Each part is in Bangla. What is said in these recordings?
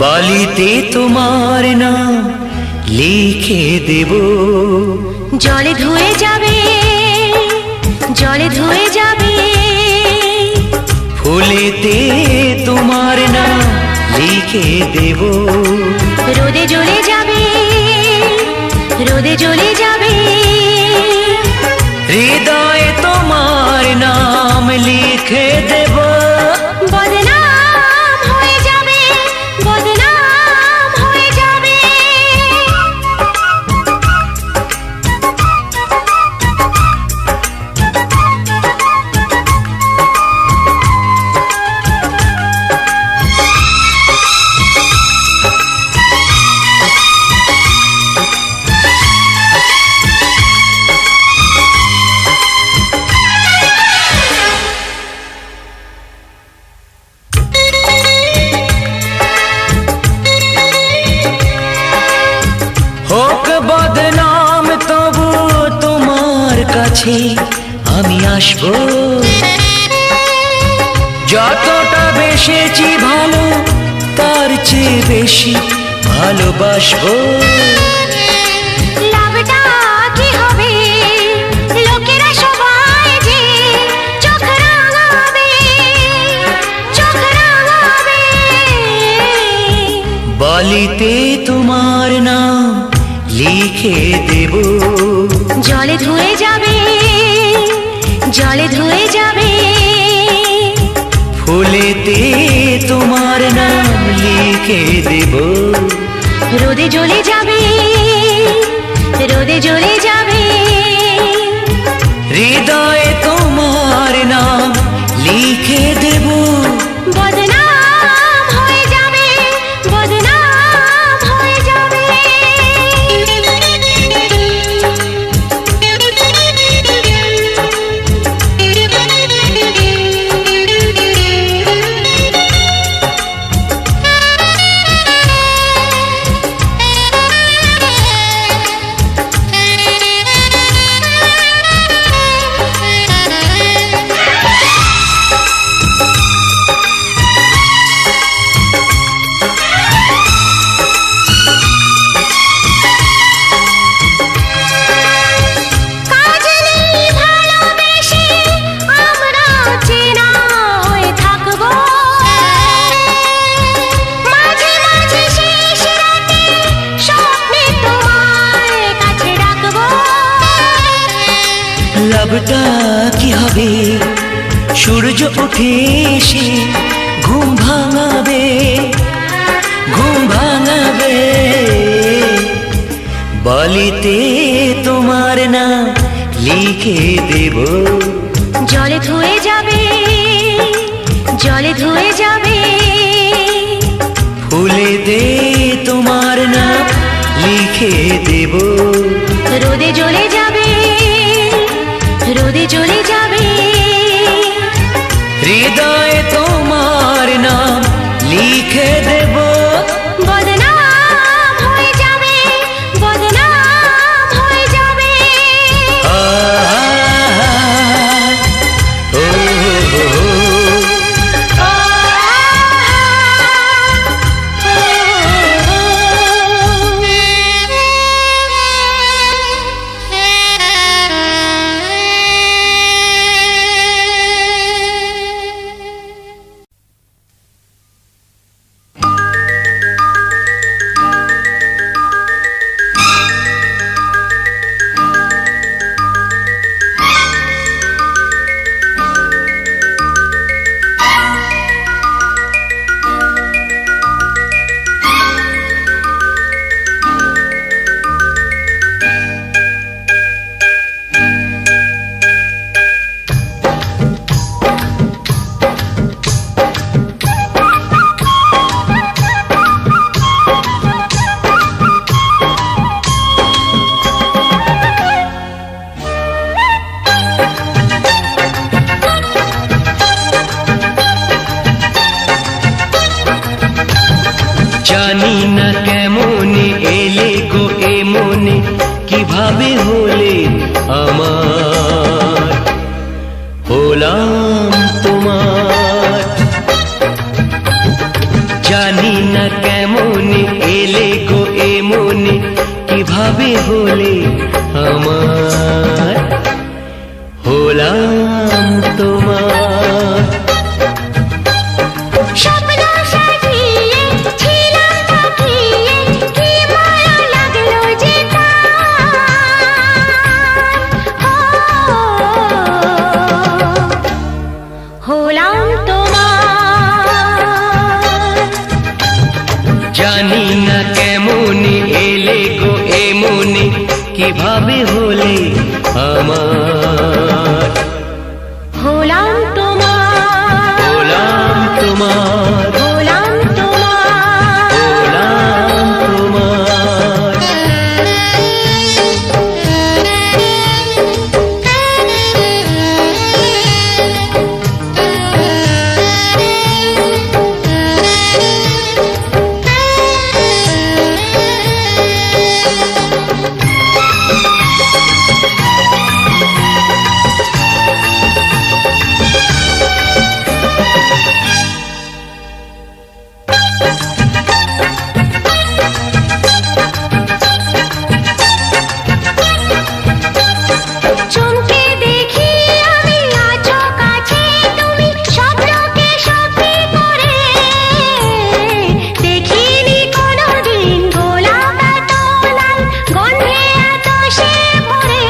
বালিতে তোমার নাম লিখে দেব, জলে ধুয়ে যাবে, জলে ধুয়ে যাবে। ফুলেতে তোমার নাম লিখে দেব, রোদে জ্বলে যাবে, রোদে জ্বলে যাবে। হৃদয়ে তোমার নাম লিখে দেব, বদনাম হয়ে যাবে, বদনাম হয়ে যাবে। হোক বদনাম তবু তোমার কাছে আমি আসবো। যতটা বেসেছি ভালো তার চেয়ে বেশি ভালোবাসবো। লাভটা কি হবে, লোকেরা সবাই যে চোখ রাঙাবে, চোখ রাঙাবে। বালিতে তোমার নাম লিখে দেব, জলে ধুয়ে যাবে, জলে ধুয়ে যাবে। ফুলেতে তোমার নাম লিখে দেব, রোদে জ্বলে যাবে, রোদে জ্বলে যাবে। হৃদয়ে তোমার নাম লিখে দেব, বদনাম হয়ে যাবে, বদনাম হয়ে যাবে। লাভটা কি হবে, সূর্য উঠে এসে ঘুম ভাঙাবে, ঘুম ভাঙাবে। বালিতে তোমার নাম লিখে দেব, জলে ধুয়ে যাবে, জলে ধুয়ে যাবে। ফুলেতে তোমার নাম লিখে দেব, রোদে জ্বলে যাবে, রোদে জ্বলে যাবে। হৃদয়ে তোমার নাম লিখে দেব, বদনাম হয়ে যাবে, বদনাম হয়ে যাবে। ও জানি না কেমনে এলে গো এ মনে, কিভাবে হলে আমার, হলাম তোমার। জানি না কেমন এলে গো এ মনে কিভাবে হলে আমার হলাম তোমার স্বপ্ন সাজিয়ে ছিলাম তাকিয়ে কি মায়া লাগলো যে হলাম তোমার জানি না কেমন এলে গো এ মনে কিভাবে হলে আমার হলাম তোমার হলাম তোমার হলাম তোমার হলাম তোমার চমকে দেখি আমি আছো কাছে তুমি স্বপ্নকে সত্যি করে দেখিনি কোনোদিন গোলাপ এত লাল গন্ধে এত সে ভরে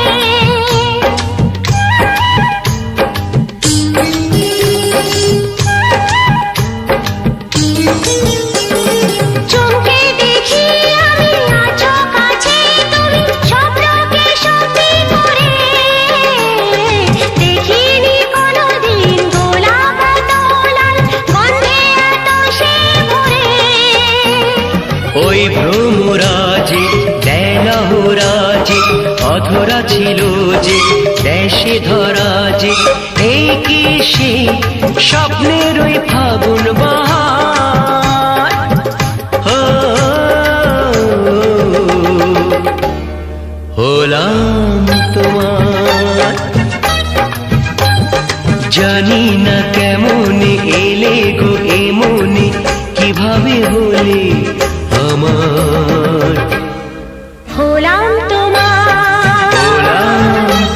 চমকে দেখি আমি আছো কাছে তুমি স্বপ্নকে সত্যি করে দেখিনি কোনোদিন গোলাপ এত লাল গন্ধে এত সে ভরে ওই ভ্রমরাজে দেলহরাজে অধরা ছিল যে দেশে ধরা যে এই কি সে স্বপ্নের ওই ফাগুন বাহার হো, হলাম তোমার জানি না কেমন এলে গো এ মনে কিভাবে হলে আমার হলাম তোমার হলাম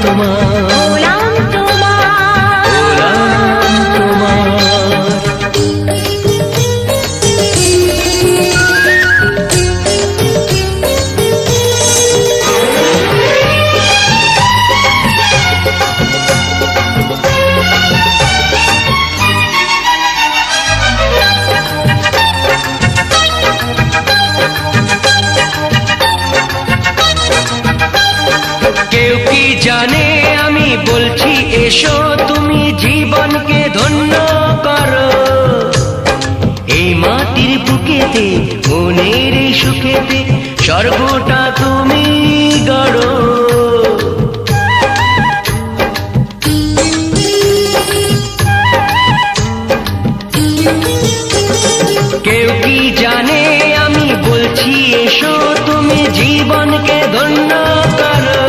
তোমার হলাম তোমার হলাম তোমার কেউ কি জানে আমি বলছি এসো তুমি জীবনকে ধন্য করো এই মাটির বুকেতে মনের এই সুখেতে স্বর্গটা তুমি গড়ো কেউ কি জানে আমি বলছি এসো তুমি জীবনকে ধন্য করো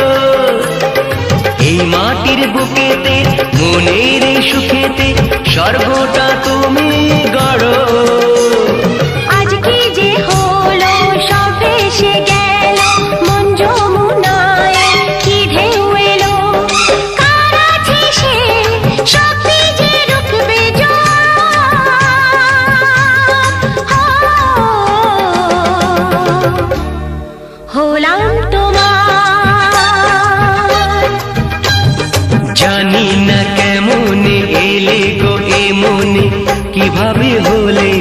এই মাটির বুকেতে মনের এই সুখেতে স্বর্গটা তুমি গড়ো আজ কি যে হলো সব ভেসে গেল মন যমুনায় কি ঢেউ এলো কার আছে সে শক্তি যে রুখবে হলাম তোমার জানি না কেমন এলে গো এ মনে কিভাবে হলে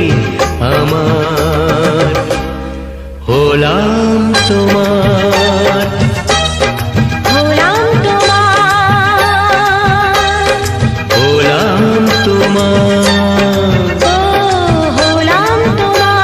আমার হলাম তোমার হলাম তোমার হলাম তোমার ও হলাম তোমার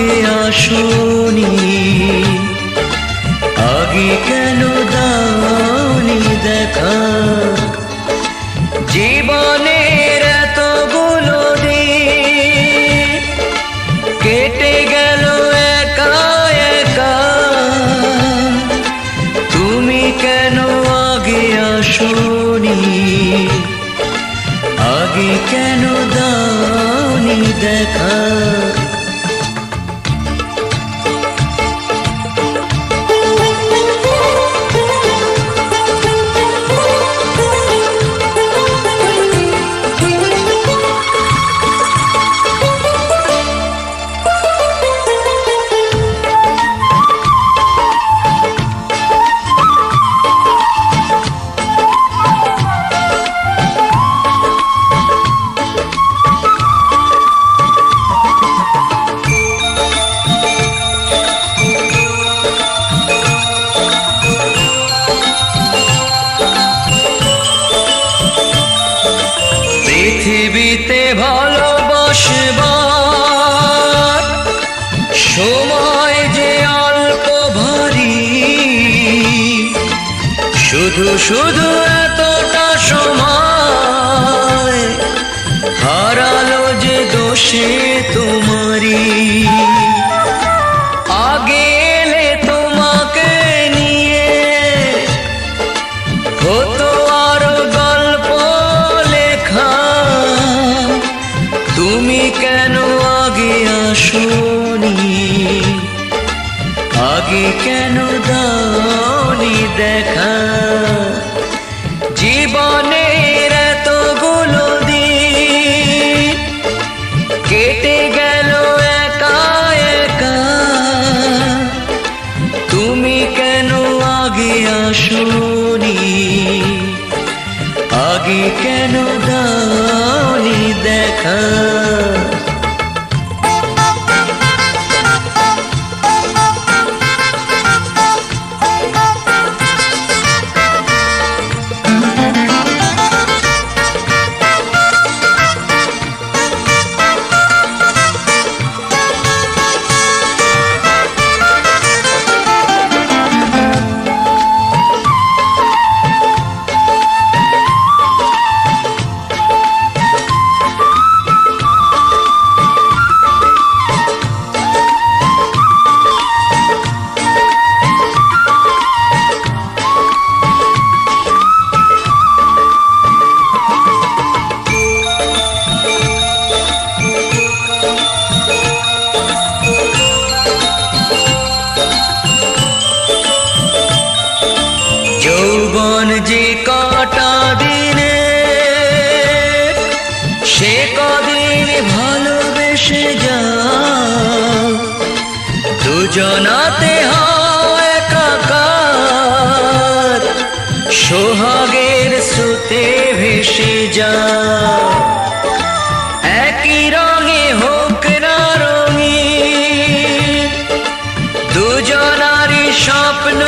আগে আসনি, আগে কেন দাওনি দেখা, জীবনের এতগুলো দিন কেটে গেল একা একা, তুমি কেন আগে আসনি, আগে কেন দাওনি দেখা। পৃথিবীতে ভালোবাসবার সময় যে অল্প ভারী, শুধু শুধু এতটা সময় হারালো যে দোষে তোমারই। আগে এলে তোমাকে নিয়ে হতো আরো গল্প লেখা, তুমি কেন আগে আসনি, আগে কেন দাওনি দেখা, জীবনের এতগুলো দিন কেটে গেল একা একা, তুমি কেন আগে আসনি, আগে কেন দাওনি দেখা। যৌবন যে কটা দিনে, সে কদিন ভালোবেসে যাও, দুজনাতে হয় একাকার, সোহাগের স্রোতে ভেসে যাও। একই রঙে হোক না রঙিন, দুজনারই স্বপ্ন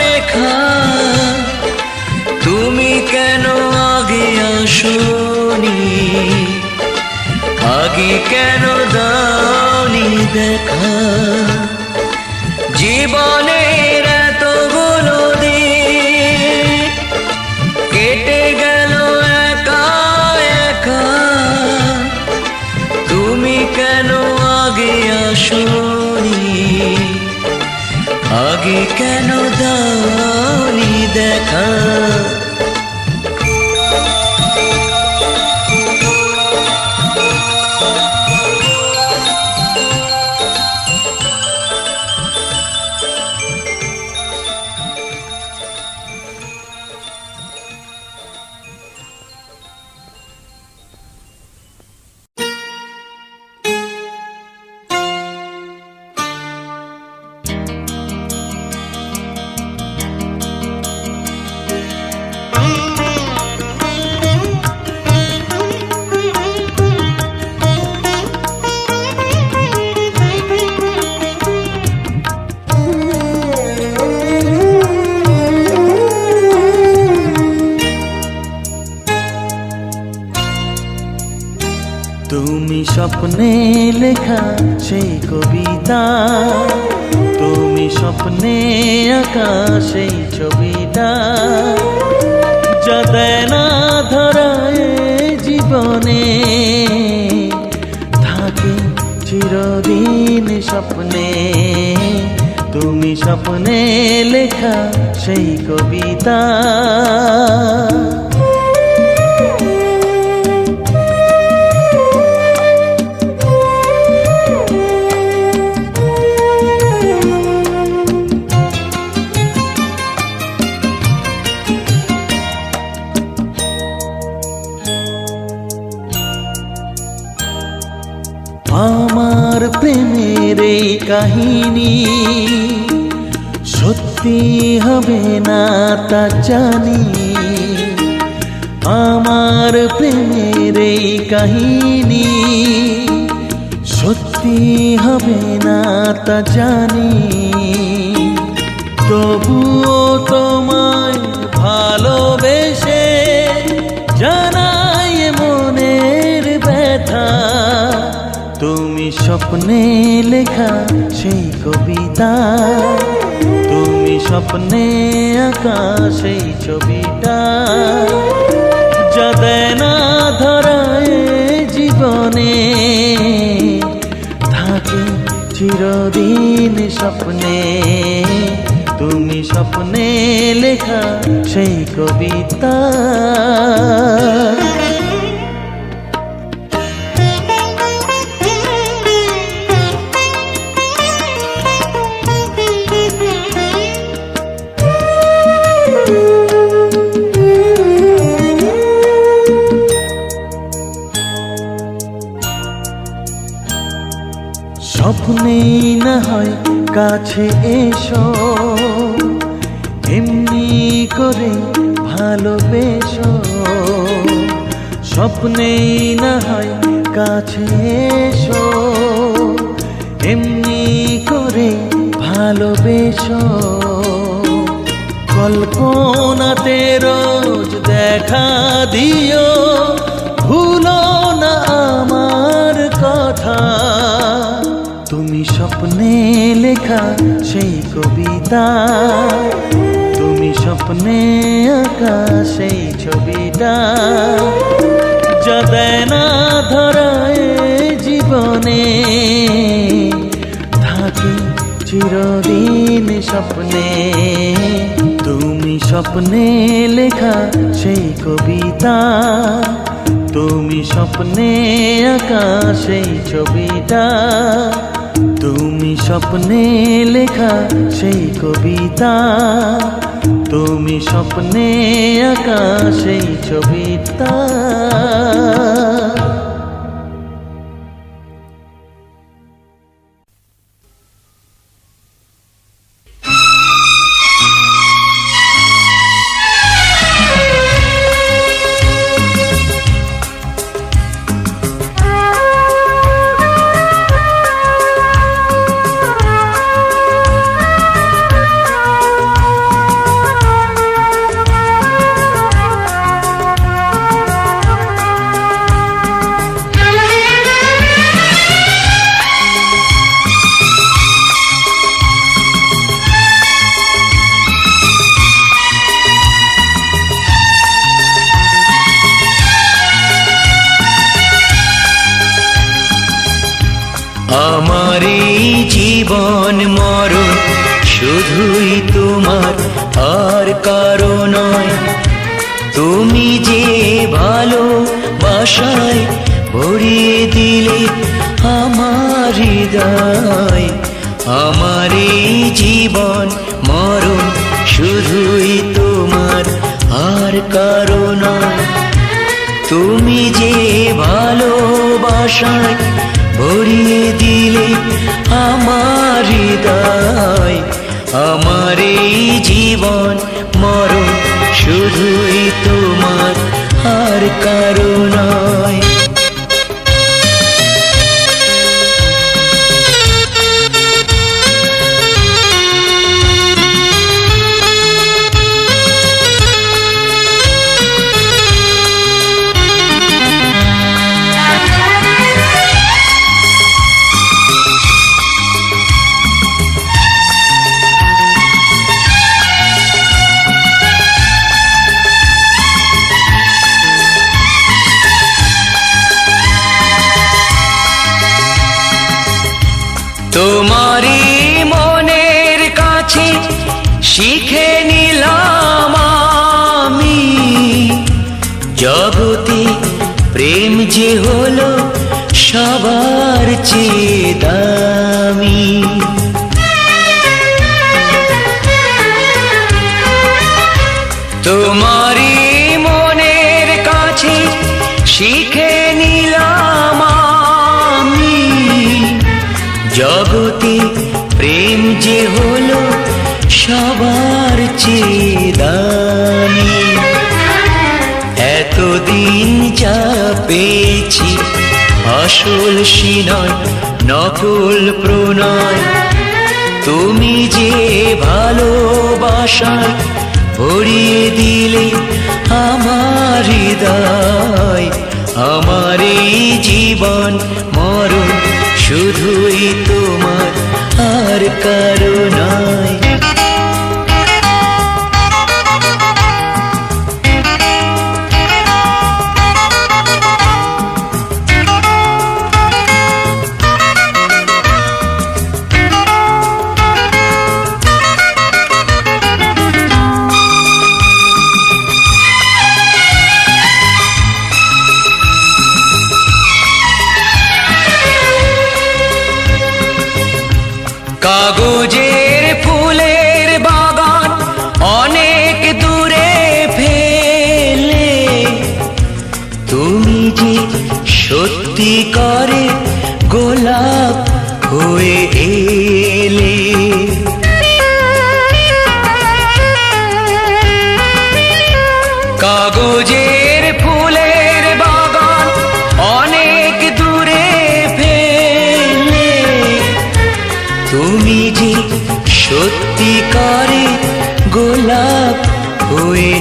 রেখা, তুমি কেন আগে আসনি, আগে কেন দাওনি দেখা, জীবনের এতগুলো দিন কেটে গেল একা একা, তুমি কেন আগে আসনি, আগে কেন দাওনি দেখা। লেখা সেই কবিতা, তুমি স্বপ্নে আঁকা সেই ছবিটা, যা দেয় না ধরায় জীবনে, থাকে চিরদিন স্বপ্নে। তুমি স্বপ্নে লেখা সেই কবিতা। আমার প্রেমের এই কাহিনী সত্যি হবে না তা জানি, আমার প্রেমের এই কাহিনী সত্যি হবে না তা জানি, তবুও তোমায় ভালোবেসে জানাই মনের ব্যথা। তুমি স্বপ্নে লেখা সেই কবিতা, তুমি স্বপ্নে আঁকা সেই ছবিটা, যা দেয় না ধরায় জীবনে, থাকে চিরদিন স্বপ্নে। তুমি স্বপ্নে লেখা সেই কবিতা। স্বপ্নেই না হয় কাছে এসো, এমনি করে ভালোবেসো, স্বপ্নেই না হয় কাছে এসো, এমনি করে ভালোবেসো, কল্পনাতে রোজ দেখা দিও, ভুলো না আমার কথা। তুমি স্বপ্নে লেখা সেই কবিতা, তুমি স্বপ্নে আঁকা সেই ছবিটা, যা দেয় না ধরায় জীবনে, থাকে চিরদিন স্বপ্নে। তুমি স্বপ্নে লেখা সেই কবিতা, তুমি স্বপ্নে আঁকা সেই ছবিটা, তুমি স্বপ্নে লেখা সেই কবিতা, তুমি স্বপ্নে আঁকা সেই ছবিটা। আমার এই জীবন মরণ শুধুই তোমার আর কারো নয়, তুমি যে ভালোবাসায় ভরিয়ে দিলে আমার হৃদয়। আমার এই জীবন মরণ শুধুই তোমার আর কারো নয়, তুমি যে ভালোবাসায় ভরিয়ে দিলে আমার হৃদয়। আমার এই জীবন মরণ শুধুই তোমার আর কারো নয়। তোমারই মনের কাছে শিখে নিলাম আমি, জগতে প্রেম যে হলো সবার চেয়ে দামি। তোমারই মনের কাছে শিখে নিলাম আমি, জগতে প্রেম যে হলো সবার চেয়ে দামি। এতদিন যা পেয়েছি আসল সিনয় নকল প্রণয়, তুমি যে ভালোবাসায় ভরিয়ে দিলে আমার হৃদয়। আমার এই জীবন মরণ শুধুই তোমার, আর কারো নয়। কাগজের ফুলের বাগান অনেক দূরে ফেলে, তুমি যে সত্যি করে গোলাপ হয়ে এলে। কাগজের ফুলের বাগান অনেক দূরে ফেলে, তুমি যে সত্যিকারে গোলাপ হয়ে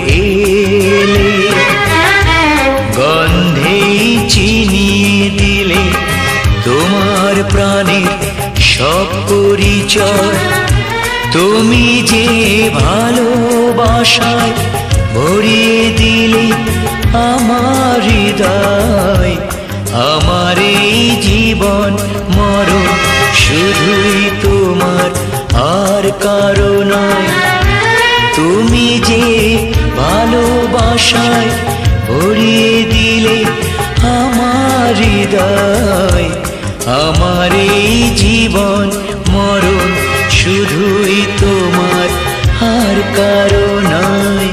এলে। গন্ধেই চিনিয়ে দিলে তোমার প্রাণের সব পরিচয়, তুমি যে ভালোবাসায় ভরিয়ে দিলে আমার হৃদয়। আমার এই জীবন মরণ শুধুই তোমার, আর কারো নয়। তুমি যে ভালোবাসায় ভরিয়ে দিলে আমার হৃদয়। আমার এই জীবন মরণ শুধুই তোমার, আর কারো নয়।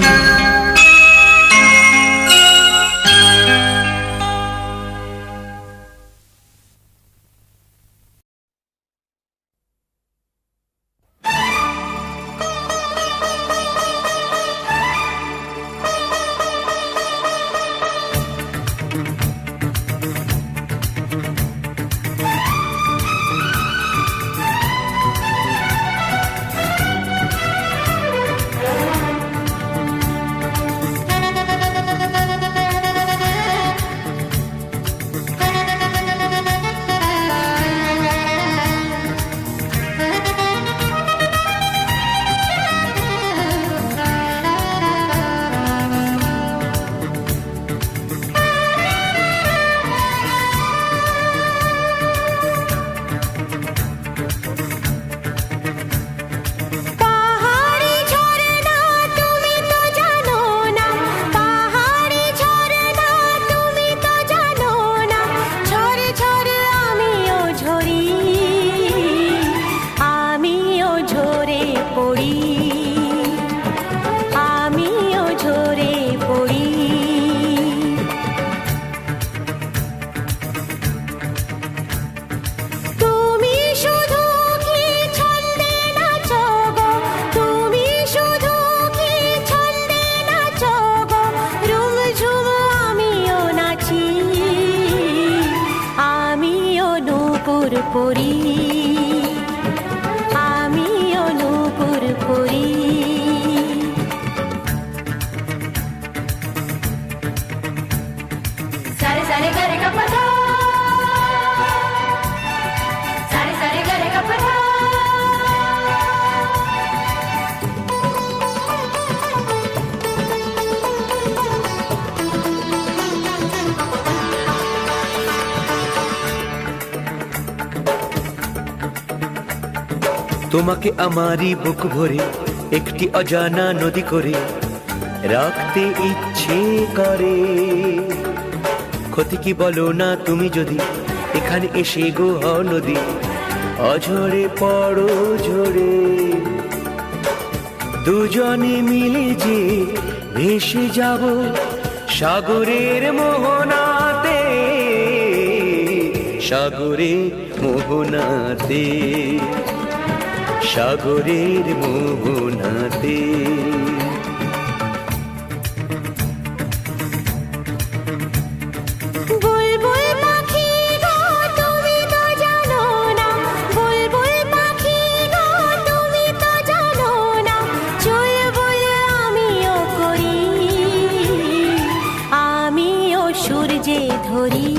তোমাকে আমারই বুক ভরে একটি অজানা নদী করে রাখতে ইচ্ছে করে। ক্ষতি কি বলো না তুমি যদি এখানে এসে গো হও নদী, অঝরে পড়ো ঝরে। দুজনে মিলে যে ভেসে যাব সাগরের মোহনাতে, সাগরের মোহনাতে, সাগরের মোহনাতে। বুলবুল পাখি গো তুমি তো জানো না, বুলবুল পাখি গো তুমি তো জানো না, চুলবুল আমিও করি, আমিও সূর্যে ধরি,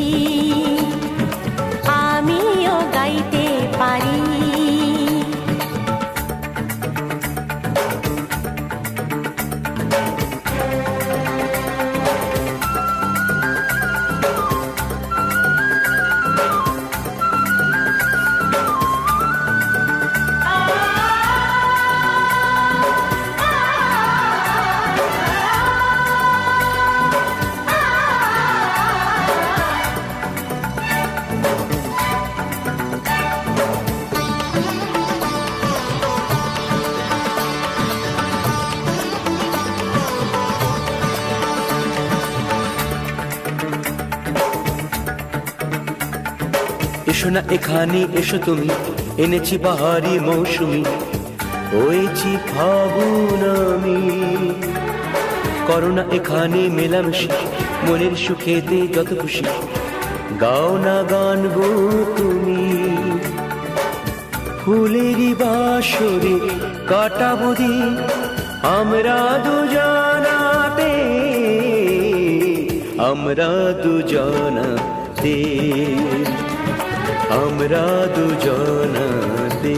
আমিও গাইতে পারি। এসো না এখানে এসো তুমি, এনেছি বাহারি মৌসুমি, হয়েছি ফাগুন আমি। করোনা এখানে মেলামেশা, মনের সুখেতে যত খুশি, গাও না গান গো তুমি। ফুলেরই বাসরে কাটাবো দিন আমরা দুজনাতে, আমরা দুজনাতে, আমরা দুজনাতে।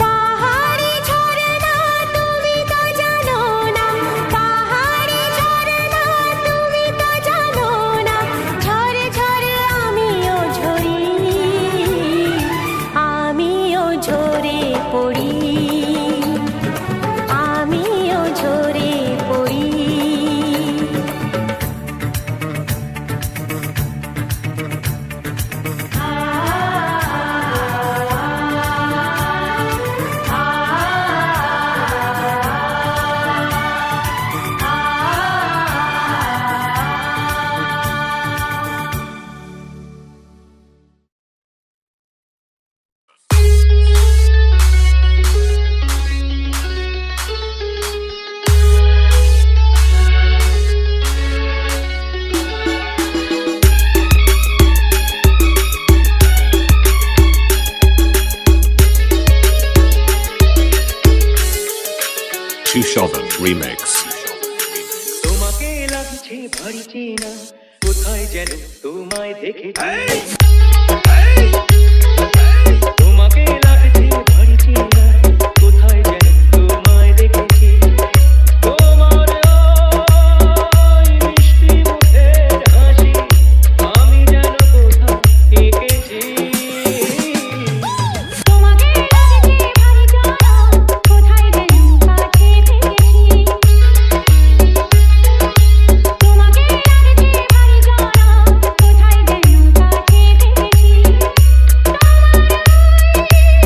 পাহাড়ি ঝরনা তুমি তো জানো না, পাহাড়ি ঝরনা তুমি তো জানো না, ঝরে ঝরে আমিও ঝরি, আমিও ঝরে পড়ি, আমিও ঝরে পড়ি। Shovan Remix. তোমাকে লাগছে ভারী চেনা, কোথায় যেন তোমায় দেখেছি। তোমাকে লাগছে ভারী চেনা, কোথায় যেন তোমায় দেখেছি। তোমার ওই মিষ্টি মুখের হাসি আমি যেন কোথাও এঁকেছি। তোমাকে লাগছে ভারী জানা, কোথায় যেন কাছে পেয়েছি। তোমাকে লাগছে ভারী জানা, কোথায় যেন কাছে পেয়েছি। তোমার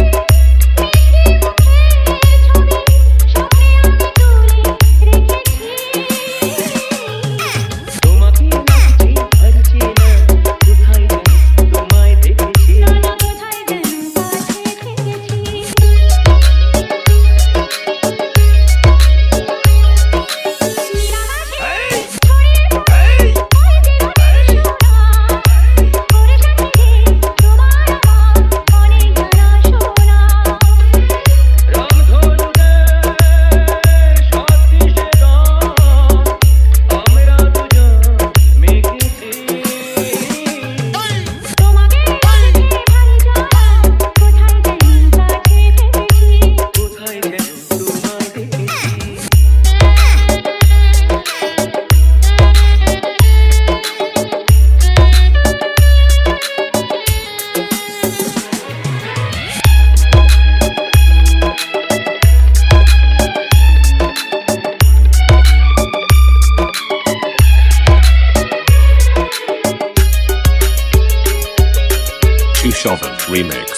Shishovan Remix.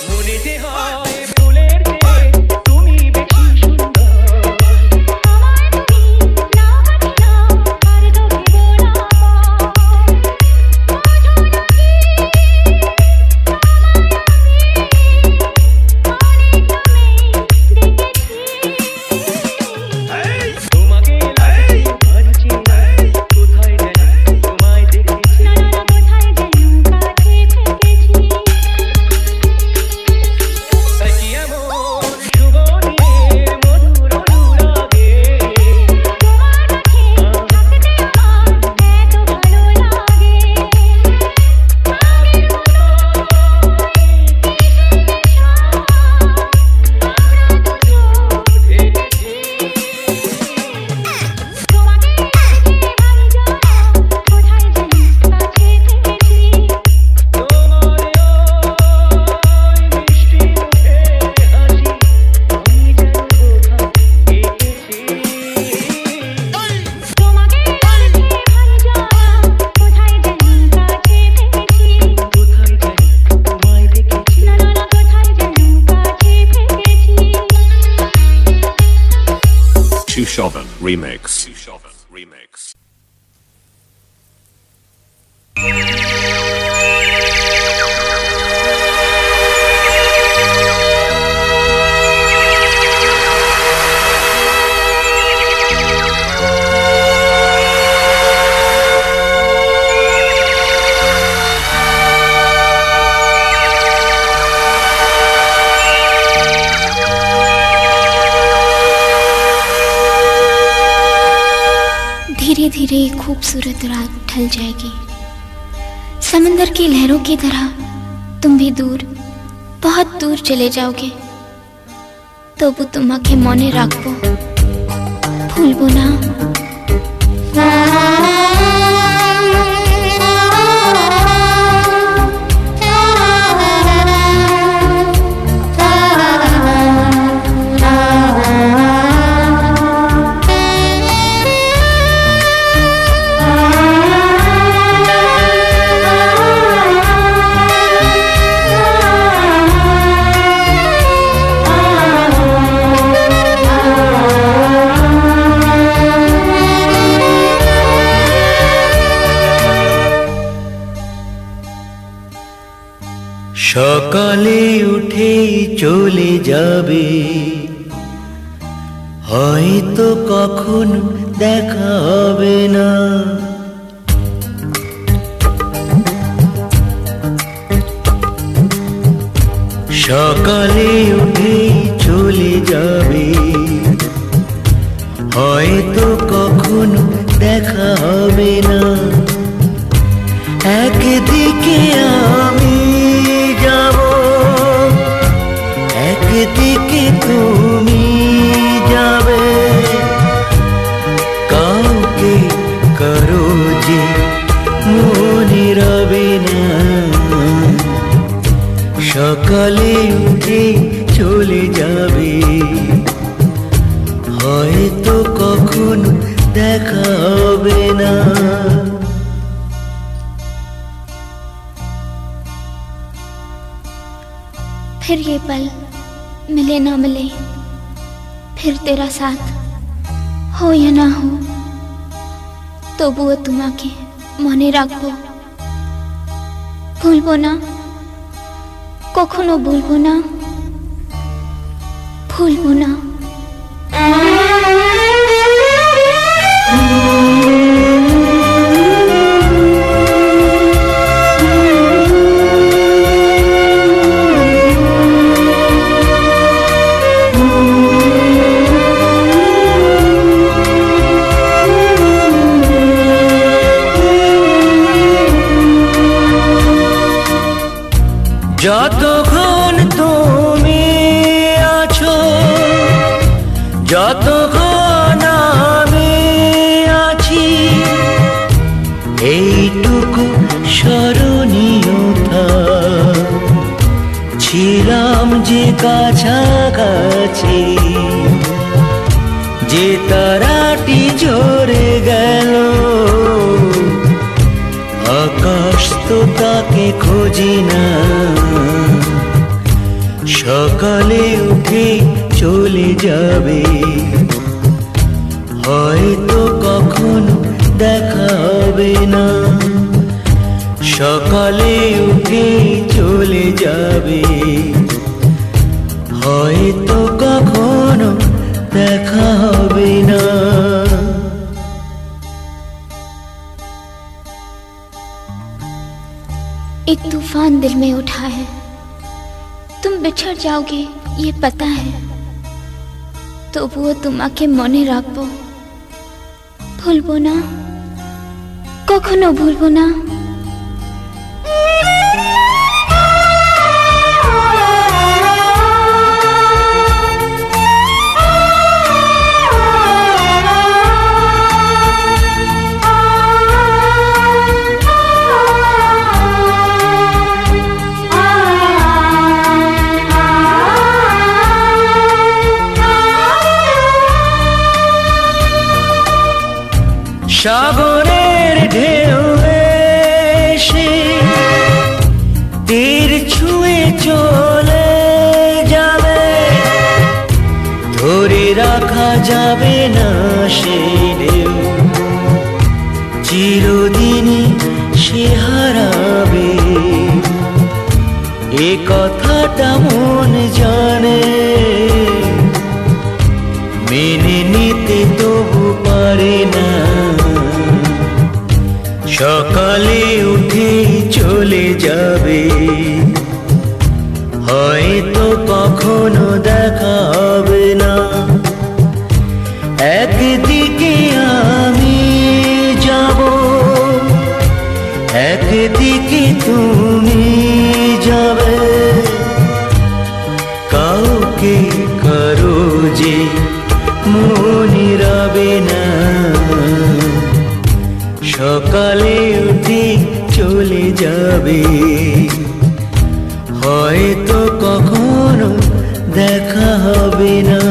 মনেতে হয় ফুলের চেয়ে তুমি বেশি সুন্দর। আমায় তুমি না বাঁচিও আর দেখিব না বোঝো নাকি অনেক নামে ডেকেছি তোমাকে লাগে ভাবছি না কোথায় যেন তোমায় দেখেছি। না না না কোথায় যেন কাছে থেকেছি কি এমন শুভ দিনের মধুর অনুরাগে তোমার কাছে থাকতে আমার এত ভালো লাগে আগের মতো তোমাকে দেখে ভালো জানা কোথায় যেন কাছে থেকেছি তোমার ওই মিষ্টি মুখে হাসি আমি যেন কোথাও এঁকেছি। তোমাকে দেখে ভালো জানা কোথায় যেন কাছে থেকেছি কোথায় যেন তোমায় দেখেছি। না না না কোথায় যেন কাছে থেকেছি Shishovan Remix. Shishovan Remix. धीरे धीरे खूबसूरत रात ढल जाएगी। समंदर की लहरों की तरह तुम भी दूर, बहुत दूर चले जाओगे। তবু তোমাকে মনে রাখবো, ভুলবো না। সকালে উঠেই চলে যাবে, হয়তো কখনো দেখা হবে না। সকালে উঠেই চলে যাবে, হয়তো কখনো দেখা হবে না। একদিকে আমি যাব, একদিকে তুমি যাবে, কাউকে করো যে মনে রবে না। সকালে উঠে চলে যাবে, হয়তো কখনো দেখা হবে না। फिर ये पल मिले ना मिले, फिर तेरा साथ हो या ना हो, তবুও তোমাকে মনে রাখবো, ভুলবো না, কখনো ভুলবো না, ভুলবো না। যতক্ষণ তুমি আছো, যতক্ষণ আমি আছি, এইটুকু স্মরণীয়তা, ছিলাম যে কাছাকাছি, যে তারাটি ঝরে গেল আকাশ তো তাকে খোঁজে না, সকালে উঠে চলে যাবে, হয়তো কখনো দেখা হবে না। সকালে উঠে চলে যাবে, হয়তো কখনো দেখা হবে না। एक तूफान दिल में उठा है, तुम बिछड़ जाओगे ये पता है, তবুও তোমাকে মনে রাখবো, ভুলবো না, কখনো ভুলবো না। সাগরের ঢেউ এসে তীর ছুঁয়ে চলে যাবে, ধরে রাখা যাবে না সে ঢেউ, চিরদিনই সে হারাবে। এ কথাটা মন জানে, মেনে নিতে তবু পারে না। সকালে উঠে চলে যাবে, হয়তো কখনো দেখা হবে না। একদিকে আমি যাব, একদিকে তুমি যাবে, কাউকে কারো যে মনে রবে না। সকালে উঠে চলে যাবে, হয়তো কখনো দেখা হবে না।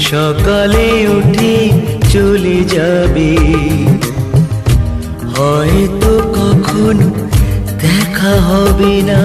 সকালে উঠে চলে যাবে, হয়তো কখনো দেখা হবে না।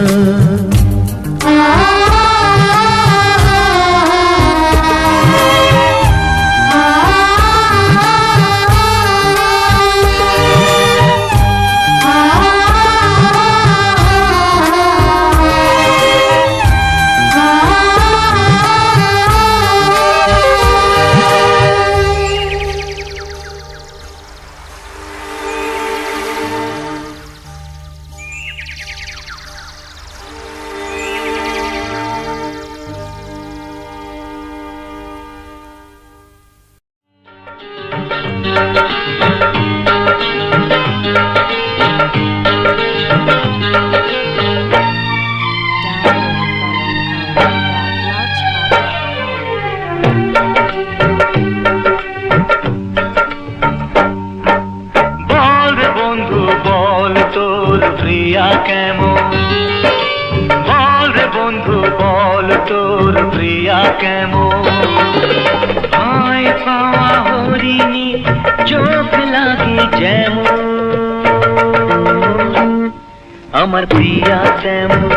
আমার প্রিয়া তেমন,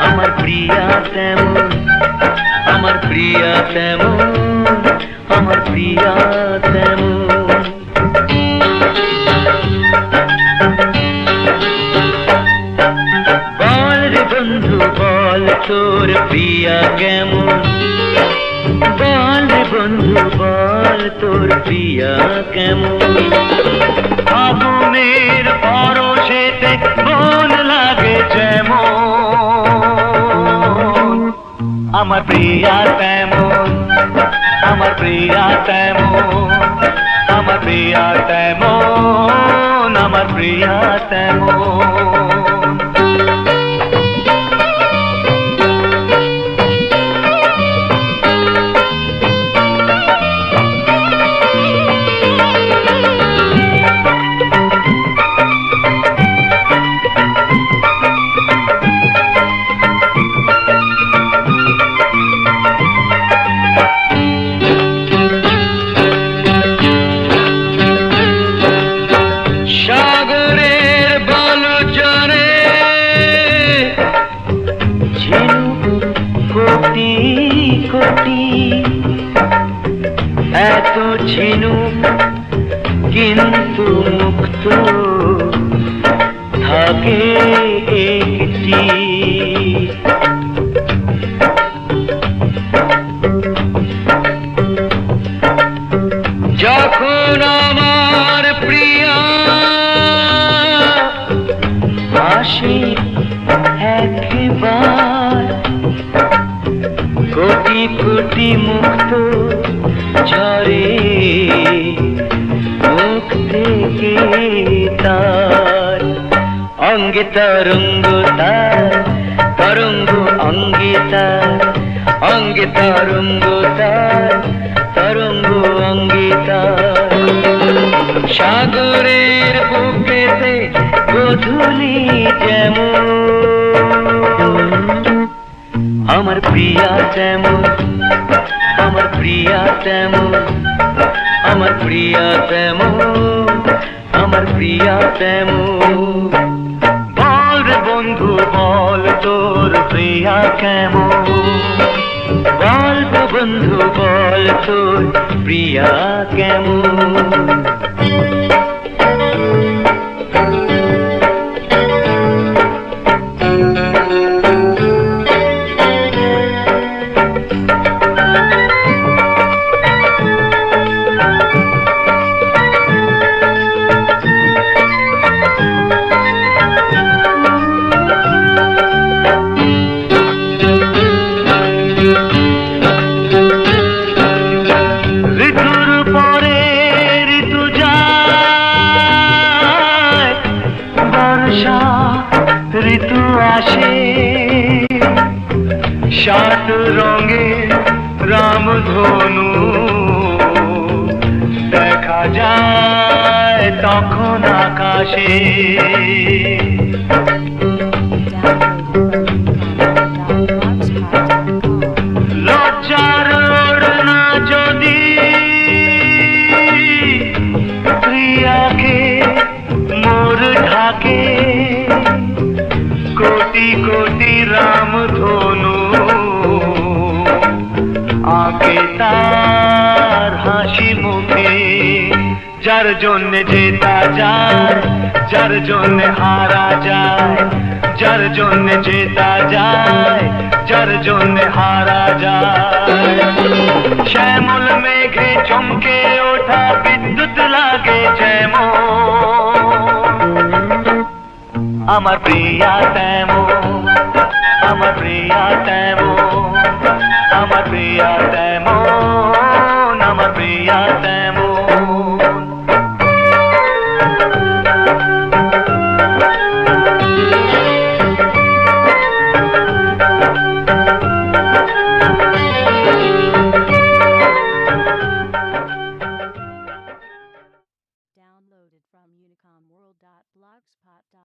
আমার প্রিয়া তেমন, আমার প্রিয়া তেমন, আমার প্রিয়া তেমন। বল রে বন্ধু বল তোর প্রিয়া কেমন, বল রে বন্ধু বল তোর প্রিয়া কেমন। আগুনের পরশেতে মন লাগে যেমন, আমার প্রিয়া তেমন, আমার প্রিয়া তেমন, আমার প্রিয়া তেমন, আমার প্রিয়া তেমন। সাগরে এত ঝিনুক কিন্তু মুক্ত থাকে একটি। যখন আমার প্রিয়া হাসি একবার, কোটি কোটি মুক্ত ঝরে মুখ থেকে তার। অঙ্গে তরঙ্গ তার, তরঙ্গ অঙ্গে তার, অঙ্গে তরঙ্গ তার, তরঙ্গ অঙ্গে তার। সাগরের বুকেতে গোধূলি যেমন আমার প্রিয়া তেমন, আমার প্রিয়া তেমন, আমার প্রিয়া তেমন, আমার প্রিয়া তেমন। বল রে বন্ধু বল তোর প্রিয়া কেমন, বল রে বন্ধু বল তোর প্রিয়া কেমন। ঋতু আসে সাত রঙে রামধনু দেখা যায় তখন আকাশে। লজ্জার ওড়না যদি প্রিয়াকে মোর ঢাকে, কোটি কোটি রামধনু আঁকে তার হাসি মুখে। যার জন্যে জেতা যায়, যার জন্যে হারা যায়, যার জন্যে জেতা যায়, যার জন্যে হারা যায়। শ্যামল মেঘে চমকে ওঠা বিদ্যুৎ লাগে যেমন আমার প্রিয়া তেমন, আমার প্রিয়া তেমন, আমার প্রিয়া তেমন।